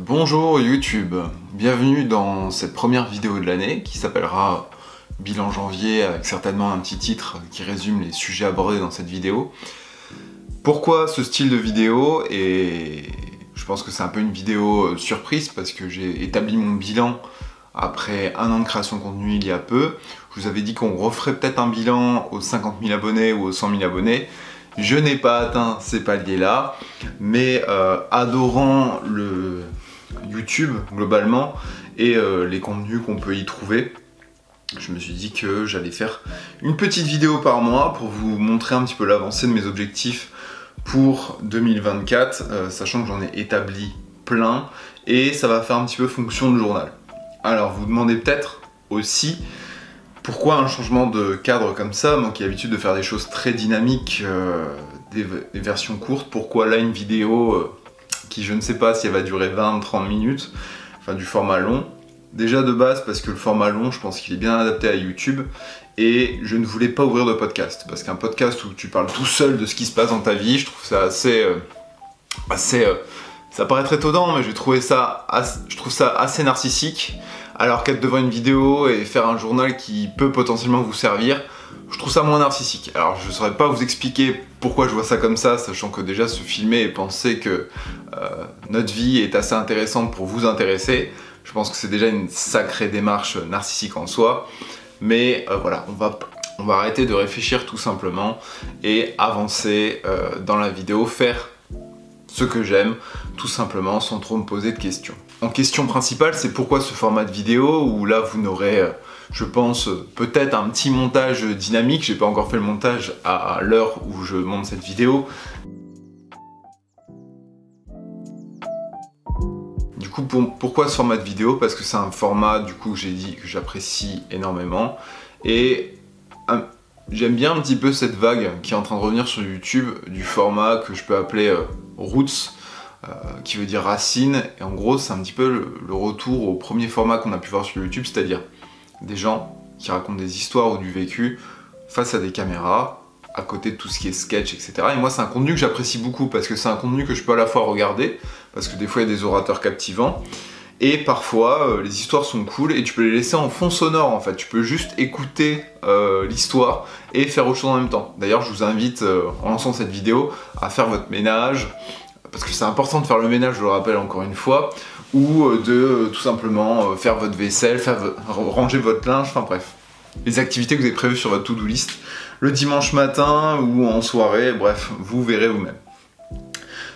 Bonjour YouTube, bienvenue dans cette première vidéo de l'année qui s'appellera Bilan janvier avec certainement un petit titre qui résume les sujets abordés dans cette vidéo. Pourquoi ce style de vidéo? Et je pense que c'est un peu une vidéo surprise parce que j'ai établi mon bilan après un an de création de contenu il y a peu. Je vous avais dit qu'on referait peut-être un bilan aux 50 000 abonnés ou aux 100 000 abonnés. Je n'ai pas atteint ces paliers-là, mais adorant le YouTube globalement et les contenus qu'on peut y trouver, je me suis dit que j'allais faire une petite vidéo par mois pour vous montrer un petit peu l'avancée de mes objectifs pour 2024, sachant que j'en ai établi plein et ça va faire un petit peu fonction de journal. Alors vous demandez peut-être aussi pourquoi un changement de cadre comme ça, moi qui ai l'habitude de faire des choses très dynamiques, des versions courtes, pourquoi là une vidéo qui je ne sais pas si elle va durer 20-30 minutes, enfin du format long. Déjà de base parce que le format long je pense qu'il est bien adapté à YouTube et je ne voulais pas ouvrir de podcast parce qu'un podcast où tu parles tout seul de ce qui se passe dans ta vie, je trouve ça assez ça paraît très étonnant mais je trouve ça assez narcissique, alors qu'être devant une vidéo et faire un journal qui peut potentiellement vous servir, je trouve ça moins narcissique. Alors je ne saurais pas vous expliquer pourquoi je vois ça comme ça, sachant que déjà se filmer et penser que notre vie est assez intéressante pour vous intéresser, je pense que c'est déjà une sacrée démarche narcissique en soi. Mais voilà, on va arrêter de réfléchir tout simplement et avancer dans la vidéo, faire ce que j'aime, tout simplement, sans trop me poser de questions. En question principale, c'est pourquoi ce format de vidéo, où là vous n'aurez, je pense, peut-être un petit montage dynamique. J'ai pas encore fait le montage à l'heure où je monte cette vidéo. Du coup, pourquoi ce format de vidéo? Parce que c'est un format, du coup, que j'ai dit que j'apprécie énormément. Et j'aime bien un petit peu cette vague qui est en train de revenir sur YouTube, du format que je peux appeler Roots, qui veut dire racine. Et en gros, c'est un petit peu le retour au premier format qu'on a pu voir sur YouTube, c'est-à-dire des gens qui racontent des histoires ou du vécu face à des caméras, à côté de tout ce qui est sketch, etc. Et moi, c'est un contenu que j'apprécie beaucoup parce que c'est un contenu que je peux à la fois regarder, parce que des fois, il y a des orateurs captivants, et parfois, les histoires sont cool et tu peux les laisser en fond sonore en fait. Tu peux juste écouter l'histoire et faire autre chose en même temps. D'ailleurs, je vous invite, en lançant cette vidéo, à faire votre ménage, parce que c'est important de faire le ménage, je le rappelle encore une fois, ou de tout simplement faire votre vaisselle, ranger votre linge, enfin bref. Les activités que vous avez prévues sur votre to-do list, le dimanche matin ou en soirée, bref, vous verrez vous-même.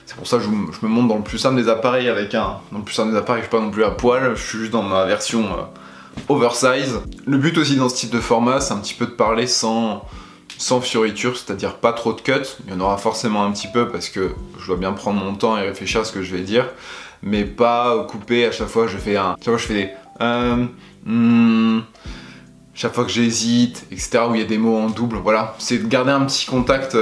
C'est pour ça que je me monte dans le plus simple des appareils dans le plus simple des appareils, je suis pas non plus à poil, je suis juste dans ma version oversize. Le but aussi dans ce type de format, c'est un petit peu de parler sans fioriture, c'est-à-dire pas trop de cuts. Il y en aura forcément un petit peu parce que je dois bien prendre mon temps et réfléchir à ce que je vais dire, mais pas couper à chaque fois. Je fais des chaque fois que j'hésite, etc., où il y a des mots en double. Voilà, c'est de garder un petit contact.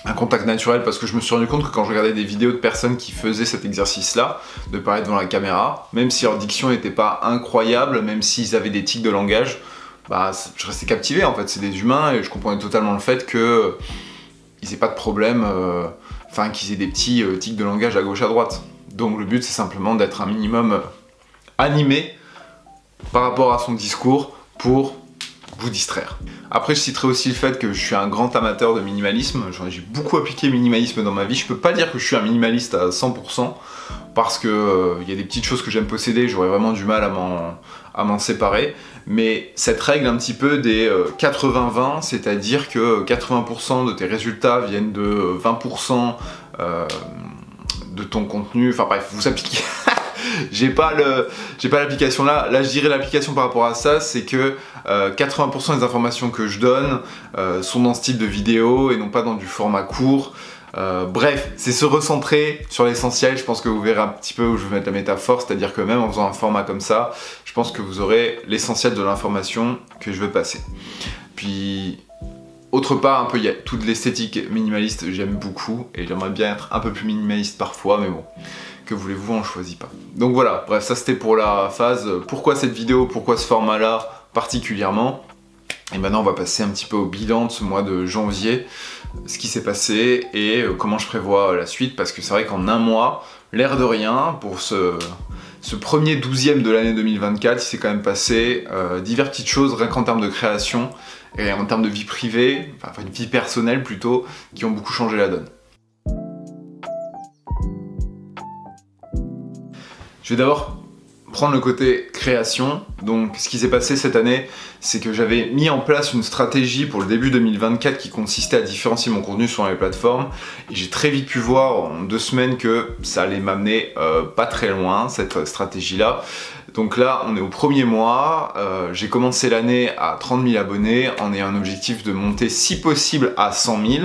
Un contact naturel, parce que je me suis rendu compte que quand je regardais des vidéos de personnes qui faisaient cet exercice-là, de parler devant la caméra, même si leur diction n'était pas incroyable, même s'ils avaient des tics de langage, bah, je restais captivé en fait, c'est des humains et je comprenais totalement le fait qu'ils n'aient pas de problème, enfin qu'ils aient des petits tics de langage à gauche à droite. Donc le but c'est simplement d'être un minimum animé par rapport à son discours pour vous distraire. Après je citerai aussi le fait que je suis un grand amateur de minimalisme, j'ai beaucoup appliqué le minimalisme dans ma vie. Je peux pas dire que je suis un minimaliste à 100% parce que y a des petites choses que j'aime posséder, j'aurais vraiment du mal à m'en séparer, mais cette règle un petit peu des 80-20, c'est-à-dire que 80% de tes résultats viennent de 20% de ton contenu, enfin bref, vous appliquez j'ai pas l'application là. Là je dirais l'application par rapport à ça, c'est que 80% des informations que je donne sont dans ce type de vidéo et non pas dans du format court. Bref, c'est se recentrer sur l'essentiel. Je pense que vous verrez un petit peu où je vais mettre la métaphore, c'est-à-dire que même en faisant un format comme ça, je pense que vous aurez l'essentiel de l'information que je veux passer. Puis autre part, un peu, il y a toute l'esthétique minimaliste, j'aime beaucoup et j'aimerais bien être un peu plus minimaliste parfois, mais bon, que voulez-vous, on ne choisit pas. Donc voilà, bref, ça c'était pour la phase pourquoi cette vidéo, pourquoi ce format-là particulièrement. Et maintenant on va passer un petit peu au bilan de ce mois de janvier, ce qui s'est passé et comment je prévois la suite, parce que c'est vrai qu'en un mois, l'air de rien, pour ce premier 12e de l'année 2024, il s'est quand même passé diverses petites choses, rien qu'en termes de création et en termes de vie privée, enfin une vie personnelle plutôt, qui ont beaucoup changé la donne. Je vais d'abord prendre le côté création. Donc ce qui s'est passé cette année, c'est que j'avais mis en place une stratégie pour le début 2024 qui consistait à différencier mon contenu sur les plateformes, et j'ai très vite pu voir en 2 semaines que ça allait m'amener pas très loin, cette stratégie là. Donc là on est au premier mois, j'ai commencé l'année à 30 000 abonnés en ayant un objectif de monter si possible à 100 000.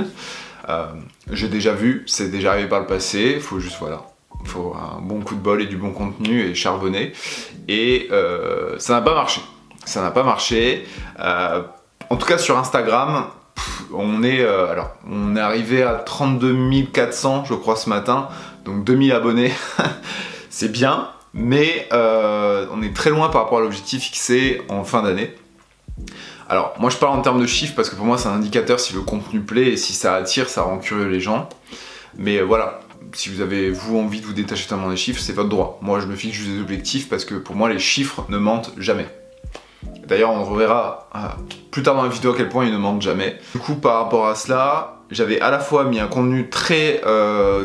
J'ai déjà vu, c'est déjà arrivé par le passé, il faut juste voilà. Il faut un bon coup de bol et du bon contenu et charbonner. Et ça n'a pas marché. Ça n'a pas marché. En tout cas sur Instagram, on est arrivé à 32 400 je crois ce matin. Donc 2000 abonnés. C'est bien. Mais on est très loin par rapport à l'objectif fixé en fin d'année. Alors moi je parle en termes de chiffres parce que pour moi c'est un indicateur si le contenu plaît et si ça attire, ça rend curieux les gens. Mais voilà. Si vous avez envie de vous détacher totalement des chiffres, c'est votre droit. Moi je me fixe juste des objectifs parce que pour moi les chiffres ne mentent jamais. D'ailleurs on reverra plus tard dans la vidéo à quel point ils ne mentent jamais. Du coup par rapport à cela, j'avais à la fois mis un contenu très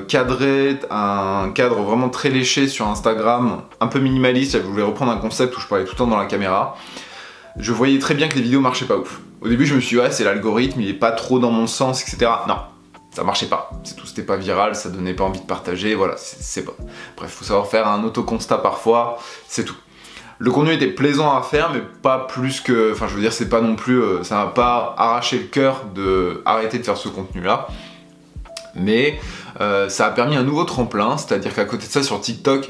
cadré, un cadre vraiment très léché sur Instagram, un peu minimaliste, je voulais reprendre un concept où je parlais tout le temps dans la caméra. Je voyais très bien que les vidéos marchaient pas ouf. Au début je me suis dit ouais c'est l'algorithme, il est pas trop dans mon sens, etc. Non. Ça marchait pas, c'est tout, c'était pas viral, ça donnait pas envie de partager, voilà, c'est pas... Bref, faut savoir faire un auto-constat parfois, c'est tout. Le contenu était plaisant à faire, mais pas plus que... Enfin, je veux dire, c'est pas non plus... ça m'a pas arraché le cœur de arrêter de faire ce contenu-là. Mais ça a permis un nouveau tremplin, c'est-à-dire qu'à côté de ça, sur TikTok,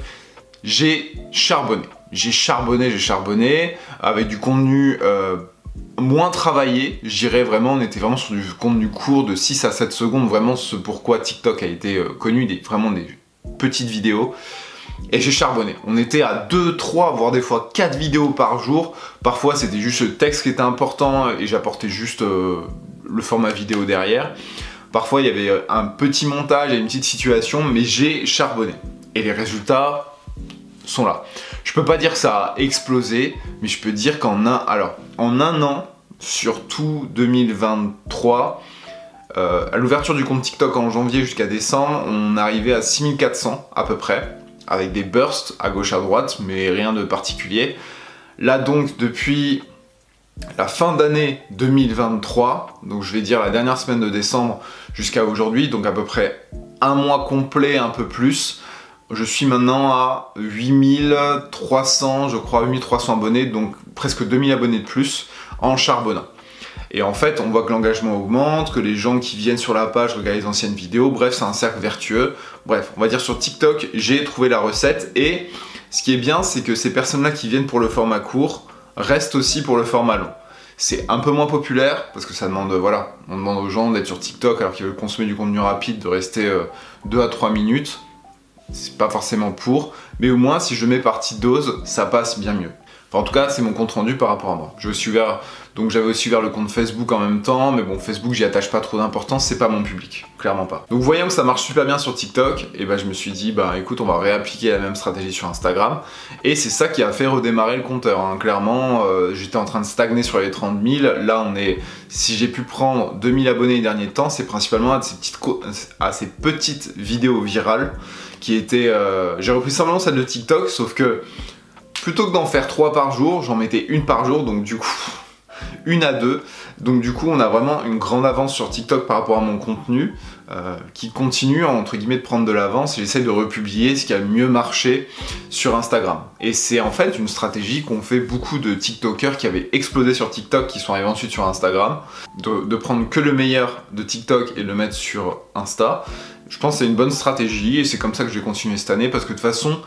j'ai charbonné. J'ai charbonné, avec du contenu... moins travaillé, j'irais vraiment, on était vraiment sur du contenu court de 6 à 7 secondes, vraiment ce pourquoi TikTok a été connu, vraiment des petites vidéos. Et j'ai charbonné. On était à 2, 3, voire des fois 4 vidéos par jour. Parfois c'était juste le texte qui était important et j'apportais juste le format vidéo derrière. Parfois il y avait un petit montage et une petite situation, mais j'ai charbonné. Et les résultats sont là. Je peux pas dire que ça a explosé, mais je peux dire qu'en un an, sur tout 2023, à l'ouverture du compte TikTok en janvier jusqu'à décembre, on arrivait à 6400 à peu près, avec des bursts à gauche à droite, mais rien de particulier. Là donc, depuis la fin d'année 2023, donc je vais dire la dernière semaine de décembre jusqu'à aujourd'hui, donc à peu près un mois complet, un peu plus, je suis maintenant à 8300, je crois, 8300 abonnés, donc presque 2000 abonnés de plus en charbonnant. Et en fait, on voit que l'engagement augmente, que les gens qui viennent sur la page regardent les anciennes vidéos, bref, c'est un cercle vertueux. Bref, on va dire sur TikTok, j'ai trouvé la recette, et ce qui est bien, c'est que ces personnes-là qui viennent pour le format court restent aussi pour le format long. C'est un peu moins populaire, parce que ça demande, voilà, on demande aux gens d'être sur TikTok alors qu'ils veulent consommer du contenu rapide, de rester 2 à 3 minutes. C'est pas forcément pour, mais au moins si je mets par petite dose, ça passe bien mieux. Enfin, en tout cas, c'est mon compte rendu par rapport à moi. Donc j'avais aussi ouvert le compte Facebook en même temps, mais bon, Facebook, j'y attache pas trop d'importance, c'est pas mon public, clairement pas. Donc voyant que ça marche super bien sur TikTok, et ben je me suis dit, bah écoute, on va réappliquer la même stratégie sur Instagram, et c'est ça qui a fait redémarrer le compteur, hein. Clairement, j'étais en train de stagner sur les 30 000, là on est, si j'ai pu prendre 2000 abonnés les derniers temps, c'est principalement à ces petites vidéos virales, qui étaient, j'ai repris simplement celle de TikTok, sauf que, plutôt que d'en faire 3 par jour, j'en mettais une par jour, donc du coup, 1 à 2. Donc du coup, on a vraiment une grande avance sur TikTok par rapport à mon contenu, qui continue, entre guillemets, de prendre de l'avance, et j'essaie de republier ce qui a le mieux marché sur Instagram. Et c'est en fait une stratégie qu'ont fait beaucoup de TikTokers qui avaient explosé sur TikTok, qui sont arrivés ensuite sur Instagram, de prendre que le meilleur de TikTok et le mettre sur Insta. Je pense que c'est une bonne stratégie, et c'est comme ça que je vais continuer cette année, parce que de toute façon,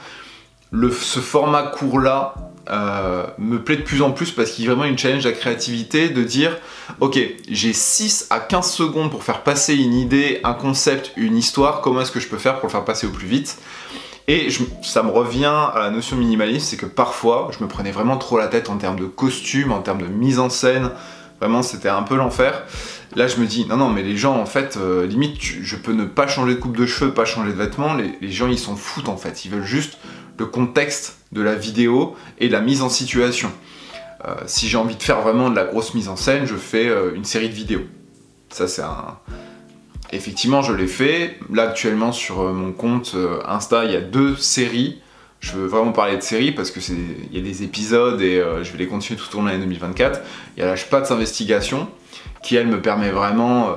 ce format court-là me plaît de plus en plus, parce qu'il y a vraiment une challenge à la créativité de dire ok, j'ai 6 à 15 secondes pour faire passer une idée, un concept, une histoire, comment est-ce que je peux faire pour le faire passer au plus vite? Et ça me revient à la notion minimaliste, c'est que parfois je me prenais vraiment trop la tête en termes de costume, en termes de mise en scène, Vraiment, c'était un peu l'enfer. Là, je me dis, non, mais les gens, en fait, limite, je peux ne pas changer de coupe de cheveux, pas changer de vêtements. Les gens, ils s'en foutent, en fait. Ils veulent juste le contexte de la vidéo et la mise en situation. Si j'ai envie de faire vraiment de la grosse mise en scène, je fais une série de vidéos. Ça, c'est un... Effectivement, je l'ai fait. Là, actuellement, sur mon compte Insta, il y a 2 séries. Je veux vraiment parler de séries parce que il y a des épisodes et je vais les continuer tout au long de l'année 2024. Il y a la Spatz Investigation qui, elle, me permet vraiment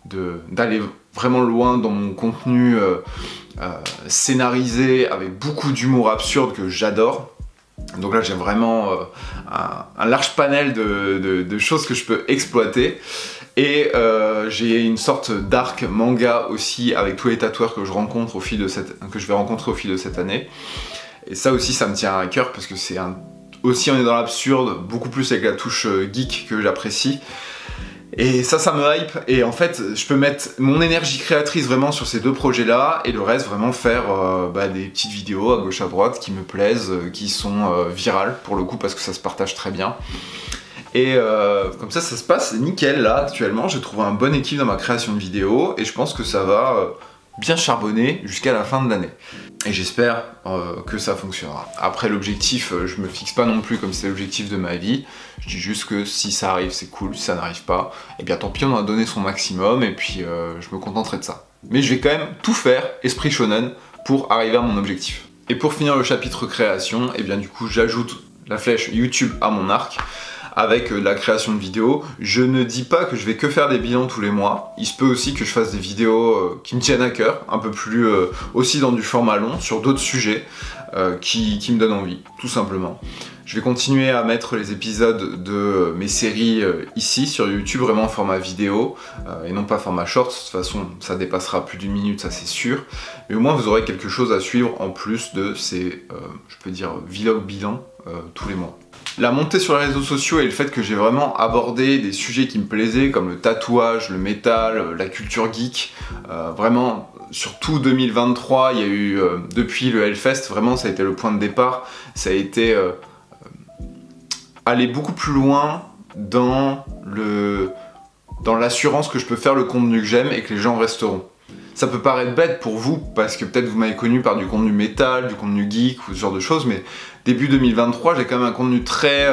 d'aller vraiment loin dans mon contenu scénarisé avec beaucoup d'humour absurde que j'adore. Donc là, j'ai vraiment un large panel de choses que je peux exploiter. Et j'ai une sorte d'arc manga aussi avec tous les tatoueurs que je rencontre que je vais rencontrer au fil de cette année. Et ça aussi, ça me tient à cœur parce que c'est aussi, on est dans l'absurde, beaucoup plus avec la touche geek que j'apprécie. Et ça me hype. Et en fait, je peux mettre mon énergie créatrice vraiment sur ces 2 projets-là et le reste vraiment faire des petites vidéos à gauche à droite qui me plaisent, qui sont virales pour le coup parce que ça se partage très bien. Et comme ça se passe nickel là actuellement. J'ai trouvé un bon équilibre dans ma création de vidéos et je pense que ça va bien charbonner jusqu'à la fin de l'année. Et j'espère que ça fonctionnera. Après l'objectif, je me fixe pas non plus comme c'est l'objectif de ma vie. Je dis juste que si ça arrive, c'est cool. Si ça n'arrive pas, et bien tant pis, on a donné son maximum et puis je me contenterai de ça. Mais je vais quand même tout faire, esprit shonen, pour arriver à mon objectif. Et pour finir le chapitre création, et bien du coup j'ajoute la flèche YouTube à mon arc. Avec la création de vidéos, je ne dis pas que je vais que faire des bilans tous les mois. Il se peut aussi que je fasse des vidéos qui me tiennent à cœur, un peu plus aussi dans du format long, sur d'autres sujets qui me donnent envie, tout simplement. Je vais continuer à mettre les épisodes de mes séries ici sur YouTube, vraiment en format vidéo, et non pas format short. De toute façon, ça dépassera plus d'1 minute, ça c'est sûr. Mais au moins, vous aurez quelque chose à suivre en plus de ces, je peux dire, vlog bilan tous les mois. La montée sur les réseaux sociaux et le fait que j'ai vraiment abordé des sujets qui me plaisaient comme le tatouage, le métal, la culture geek, vraiment sur tout 2023, il y a eu depuis le Hellfest, vraiment ça a été le point de départ, ça a été aller beaucoup plus loin dans l'assurance que je peux faire le contenu que j'aime et que les gens resteront. Ça peut paraître bête pour vous, parce que peut-être vous m'avez connu par du contenu métal, du contenu geek ou ce genre de choses, mais début 2023, j'ai quand même un contenu très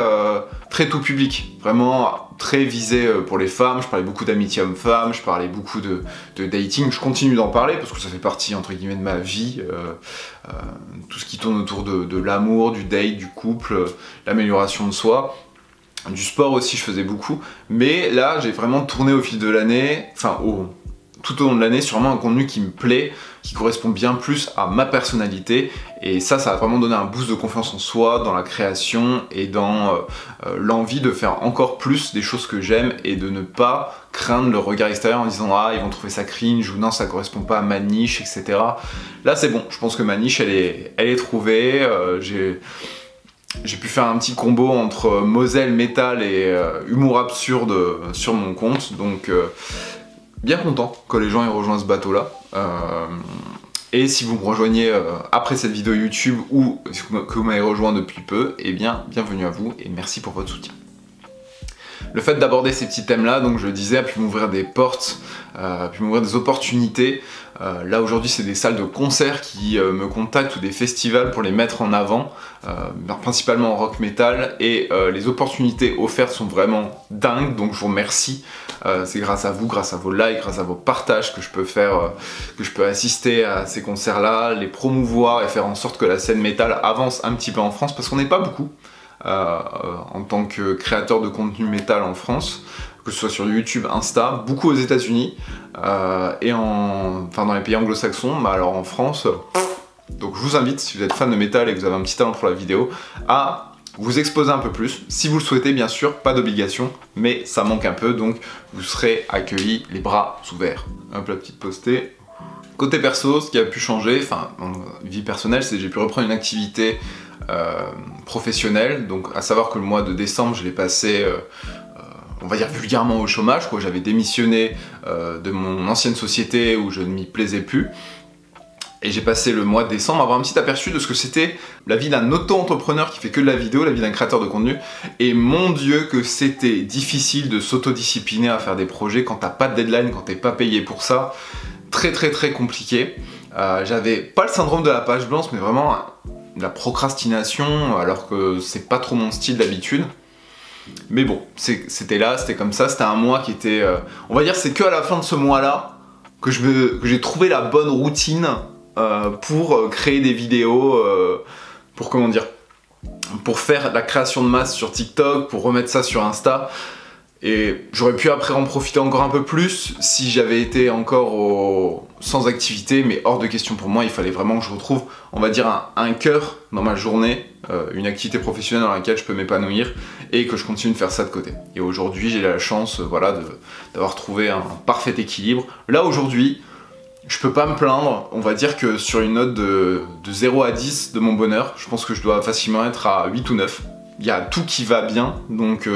tout public, vraiment très visé pour les femmes. Je parlais beaucoup d'amitié homme-femme, je parlais beaucoup de dating, je continue d'en parler parce que ça fait partie entre guillemets de ma vie, tout ce qui tourne autour de l'amour, du date, du couple, l'amélioration de soi. Du sport aussi, je faisais beaucoup, mais là, j'ai vraiment tourné au fil de l'année, tout au long de l'année, sur vraiment un contenu qui me plaît, qui correspond bien plus à ma personnalité, et ça a vraiment donné un boost de confiance en soi, dans la création et dans l'envie de faire encore plus des choses que j'aime et de ne pas craindre le regard extérieur en disant ah ils vont trouver ça cringe ou non ça correspond pas à ma niche, etc. Là c'est bon, je pense que ma niche elle est trouvée, j'ai pu faire un petit combo entre Moselle, métal et humour absurde sur mon compte, donc bien content que les gens aient rejoint ce bateau là. Et si vous me rejoignez après cette vidéo YouTube ou que vous m'avez rejoint depuis peu, eh bien bienvenue à vous et merci pour votre soutien. Le fait d'aborder ces petits thèmes là, donc je le disais, a pu m'ouvrir des portes, a pu m'ouvrir des opportunités. Là aujourd'hui c'est des salles de concert qui me contactent ou des festivals pour les mettre en avant, principalement en rock metal, et les opportunités offertes sont vraiment dingues, donc je vous remercie. C'est grâce à vous, grâce à vos likes, grâce à vos partages que je peux faire, que je peux assister à ces concerts là, les promouvoir et faire en sorte que la scène métal avance un petit peu en France, parce qu'on n'est pas beaucoup en tant que créateur de contenu métal en France, que ce soit sur YouTube, Insta, beaucoup aux États-Unis et dans les pays anglo-saxons, mais alors en France. Donc je vous invite, si vous êtes fan de métal et que vous avez un petit talent pour la vidéo, à vous exposer un peu plus. Si vous le souhaitez, bien sûr, pas d'obligation, mais ça manque un peu, donc vous serez accueillis les bras ouverts. Hop, la petite postée. Côté perso, ce qui a pu changer, vie personnelle, c'est que j'ai pu reprendre une activité professionnelle, donc à savoir que le mois de décembre, je l'ai passé on va dire vulgairement au chômage, quoi. J'avais démissionné de mon ancienne société où je ne m'y plaisais plus. Et j'ai passé le mois de décembre à avoir un petit aperçu de ce que c'était la vie d'un auto-entrepreneur qui fait que de la vidéo, la vie d'un créateur de contenu. Et mon Dieu que c'était difficile de s'autodiscipliner à faire des projets quand t'as pas de deadline, quand t'es pas payé pour ça. Très très très compliqué. J'avais pas le syndrome de la page blanche, mais vraiment la procrastination, alors que c'est pas trop mon style d'habitude. Mais bon, c'était là, c'était comme ça, c'était un mois qui était... on va dire c'est que à la fin de ce mois-là que j'ai trouvé la bonne routine pour créer des vidéos, pour comment dire, pour faire la création de masse sur TikTok, pour remettre ça sur Insta. Et j'aurais pu après en profiter encore un peu plus si j'avais été encore sans activité, mais hors de question pour moi. Il fallait vraiment que je retrouve, on va dire, un cœur dans ma journée, une activité professionnelle dans laquelle je peux m'épanouir et que je continue de faire ça de côté. Et aujourd'hui, j'ai la chance voilà, d'avoir trouvé un parfait équilibre. Là, aujourd'hui, je peux pas me plaindre. On va dire que sur une note de 0 à 10 de mon bonheur, je pense que je dois facilement être à 8 ou 9. Il y a tout qui va bien, donc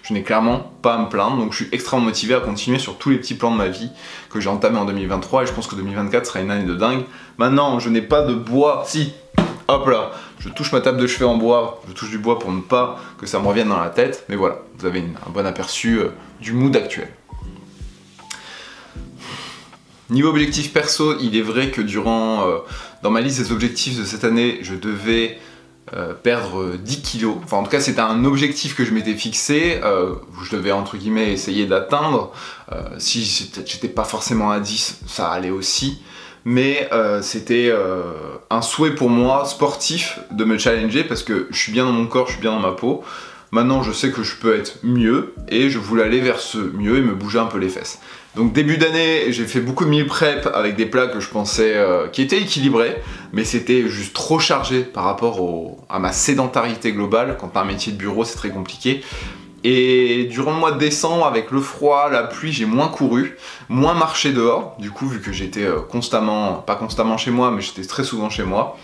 je n'ai clairement pas à me plaindre. Donc je suis extrêmement motivé à continuer sur tous les petits plans de ma vie que j'ai entamé en 2023 et je pense que 2024 sera une année de dingue. Maintenant, je n'ai pas de bois. Si, hop là, je touche ma table de chevet en bois, je touche du bois pour ne pas que ça me revienne dans la tête. Mais voilà, vous avez un bon aperçu du mood actuel. Niveau objectif perso, il est vrai que dans ma liste des objectifs de cette année, je devais perdre 10 kilos. Enfin, en tout cas, c'était un objectif que je m'étais fixé, je devais entre guillemets essayer d'atteindre. Si j'étais pas forcément à 10, ça allait aussi. Mais c'était un souhait pour moi sportif de me challenger parce que je suis bien dans mon corps, je suis bien dans ma peau. Maintenant, je sais que je peux être mieux et je voulais aller vers ce mieux et me bouger un peu les fesses. Donc début d'année, j'ai fait beaucoup de meal prep avec des plats que je pensais qui étaient équilibrés, mais c'était juste trop chargé par rapport à ma sédentarité globale. Quand t'as un métier de bureau, c'est très compliqué. Et durant le mois de décembre, avec le froid, la pluie, j'ai moins couru, moins marché dehors. Du coup, vu que j'étais pas constamment chez moi, mais j'étais très souvent chez moi.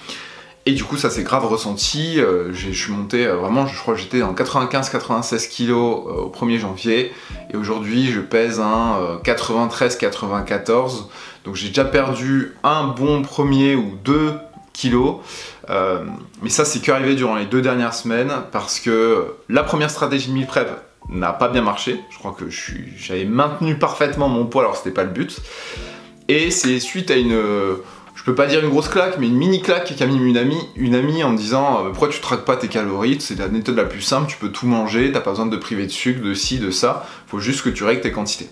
Et du coup, ça s'est grave ressenti. Je suis monté vraiment, je crois que j'étais en 95-96 kg au 1er janvier. Et aujourd'hui, je pèse un 93-94. Donc j'ai déjà perdu un bon premier ou 2 kilos. Mais ça, c'est qu'arrivé durant les 2 dernières semaines parce que la première stratégie de meal prep n'a pas bien marché. Je crois que j'avais maintenu parfaitement mon poids, alors c'était pas le but. Et c'est suite à je peux pas dire une grosse claque, mais une mini claque qu'a mis une amie en disant pourquoi tu traques pas tes calories, c'est la méthode la plus simple, tu peux tout manger, t'as pas besoin de te priver de sucre, de ci, de ça, faut juste que tu règles tes quantités.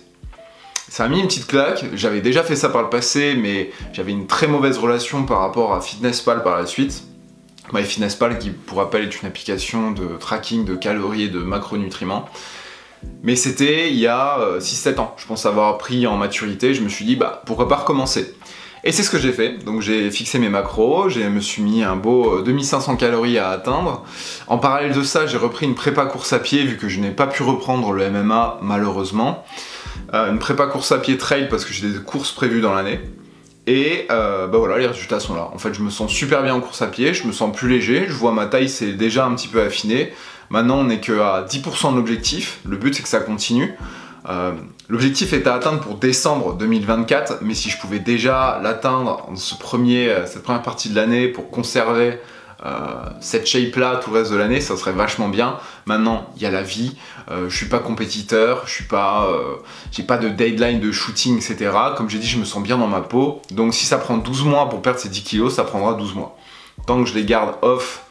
Ça a mis une petite claque, j'avais déjà fait ça par le passé, mais j'avais une très mauvaise relation par rapport à FitnessPal par la suite. MyFitnessPal, qui pour rappel est une application de tracking de calories et de macronutriments. Mais c'était il y a 6-7 ans, je pense avoir pris en maturité, je me suis dit pourquoi pas recommencer. Et c'est ce que j'ai fait, donc j'ai fixé mes macros, je me suis mis un beau 2500 calories à atteindre. En parallèle de ça, j'ai repris une prépa course à pied vu que je n'ai pas pu reprendre le MMA malheureusement. Une prépa course à pied trail parce que j'ai des courses prévues dans l'année. Et voilà, les résultats sont là. En fait, je me sens super bien en course à pied, je me sens plus léger, je vois ma taille c'est déjà un petit peu affiné. Maintenant, on n'est qu'à 10% de l'objectif, le but c'est que ça continue. L'objectif est à atteindre pour décembre 2024, mais si je pouvais déjà l'atteindre en cette première partie de l'année pour conserver cette shape là tout le reste de l'année, ça serait vachement bien. Maintenant, il y a la vie, je suis pas compétiteur, j'ai pas de deadline de shooting, etc. Comme j'ai dit, je me sens bien dans ma peau, donc si ça prend 12 mois pour perdre ces 10 kilos, ça prendra 12 mois. Tant que je les garde off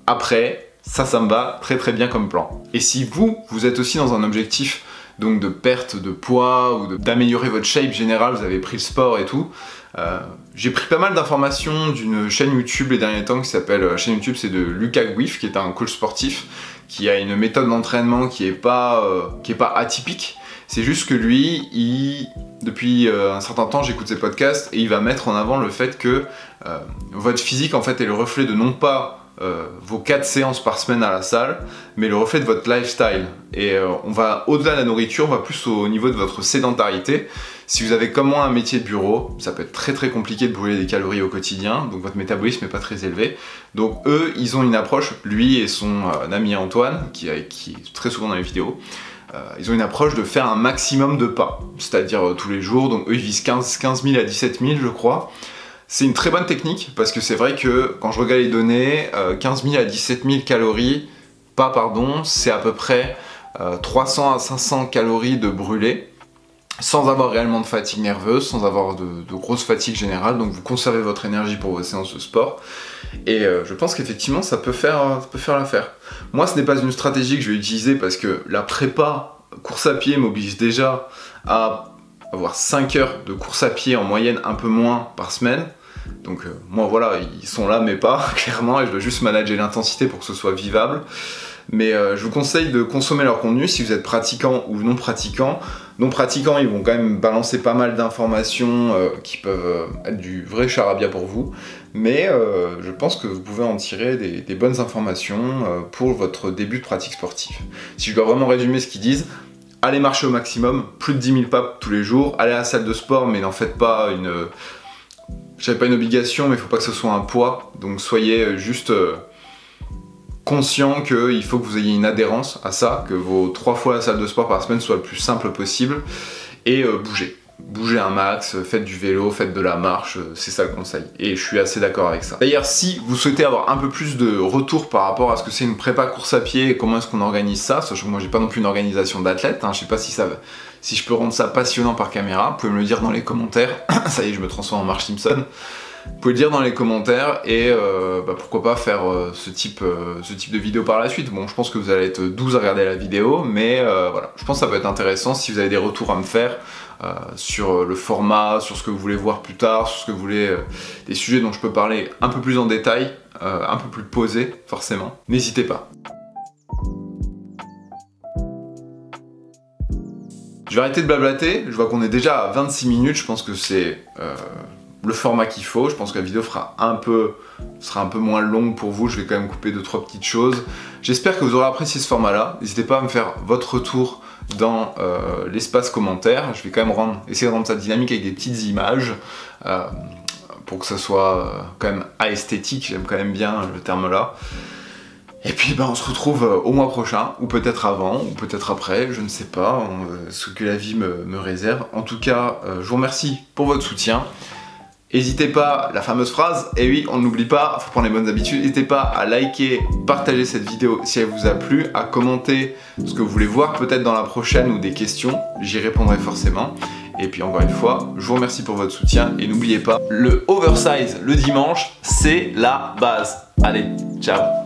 après, ça me va très très bien comme plan. Et si vous êtes aussi dans un objectif donc de perte de poids ou d'améliorer votre shape générale, vous avez pris le sport et tout, j'ai pris pas mal d'informations d'une chaîne YouTube les derniers temps qui s'appelle, la chaîne YouTube c'est de Lucas Gouif, qui est un coach sportif, qui a une méthode d'entraînement qui est pas atypique. C'est juste que lui, depuis un certain temps, j'écoute ses podcasts et il va mettre en avant le fait que votre physique en fait est le reflet de non pas vos 4 séances par semaine à la salle, mais le reflet de votre lifestyle. Et on va au-delà de la nourriture, on va plus au niveau de votre sédentarité. Si vous avez comme moi un métier de bureau, ça peut être très très compliqué de brûler des calories au quotidien, donc votre métabolisme n'est pas très élevé. Donc eux, ils ont une approche, lui et son ami Antoine, qui est très souvent dans les vidéos, ils ont une approche de faire un maximum de pas, c'est-à-dire tous les jours. Donc eux ils visent 15 000 à 17 000 je crois. C'est une très bonne technique parce que c'est vrai que quand je regarde les données, 15 000 à 17 000 calories, c'est à peu près 300 à 500 calories de brûlé, sans avoir réellement de fatigue nerveuse, sans avoir de grosse fatigue générale, donc vous conservez votre énergie pour vos séances de sport, et je pense qu'effectivement ça peut faire l'affaire. Moi ce n'est pas une stratégie que je vais utiliser parce que la prépa course à pied m'oblige déjà à avoir 5 heures de course à pied en moyenne, un peu moins par semaine, donc moi voilà, ils sont là mais pas, clairement, et je dois juste manager l'intensité pour que ce soit vivable. Mais je vous conseille de consommer leur contenu si vous êtes pratiquant ou non pratiquant. Non pratiquant, ils vont quand même balancer pas mal d'informations qui peuvent être du vrai charabia pour vous. Mais je pense que vous pouvez en tirer des bonnes informations pour votre début de pratique sportive. Si je dois vraiment résumer ce qu'ils disent, allez marcher au maximum, plus de 10 000 pas tous les jours, allez à la salle de sport, mais n'en faites pas une obligation, mais il ne faut pas que ce soit un poids. Donc soyez juste conscient qu'il faut que vous ayez une adhérence à ça, que vos 3 fois à la salle de sport par semaine soient le plus simple possible, et bougez. Bougez un max, faites du vélo, faites de la marche, c'est ça le conseil. Et je suis assez d'accord avec ça. D'ailleurs, si vous souhaitez avoir un peu plus de retour par rapport à ce que c'est une prépa course à pied et comment est-ce qu'on organise ça, sachant que moi j'ai pas non plus une organisation d'athlète, je sais pas si je peux rendre ça passionnant par caméra, vous pouvez me le dire dans les commentaires. Ça y est, je me transforme en Marge Simpson. Vous pouvez le dire dans les commentaires et pourquoi pas faire ce type de vidéo par la suite. Bon, je pense que vous allez être 12 à regarder la vidéo, mais voilà, je pense que ça peut être intéressant si vous avez des retours à me faire sur le format, sur ce que vous voulez voir plus tard, sur ce que vous voulez, des sujets dont je peux parler un peu plus en détail, un peu plus posé, forcément. N'hésitez pas. Je vais arrêter de blablater, je vois qu'on est déjà à 26 minutes, je pense que c'est le format qu'il faut. Je pense que la vidéo sera un peu moins longue pour vous, je vais quand même couper 2-3 petites choses. J'espère que vous aurez apprécié ce format-là. N'hésitez pas à me faire votre retour dans l'espace commentaire. Je vais quand même essayer de rendre ça dynamique avec des petites images pour que ça soit quand même esthétique, j'aime quand même bien le terme là. Et puis on se retrouve au mois prochain, ou peut-être avant, ou peut-être après, je ne sais pas ce que la vie me réserve. En tout cas, je vous remercie pour votre soutien. N'hésitez pas, la fameuse phrase, et oui, on n'oublie pas, il faut prendre les bonnes habitudes, n'hésitez pas à liker, partager cette vidéo si elle vous a plu, à commenter ce que vous voulez voir peut-être dans la prochaine ou des questions, j'y répondrai forcément. Et puis encore une fois, je vous remercie pour votre soutien et n'oubliez pas, le oversize le dimanche, c'est la base. Allez, ciao!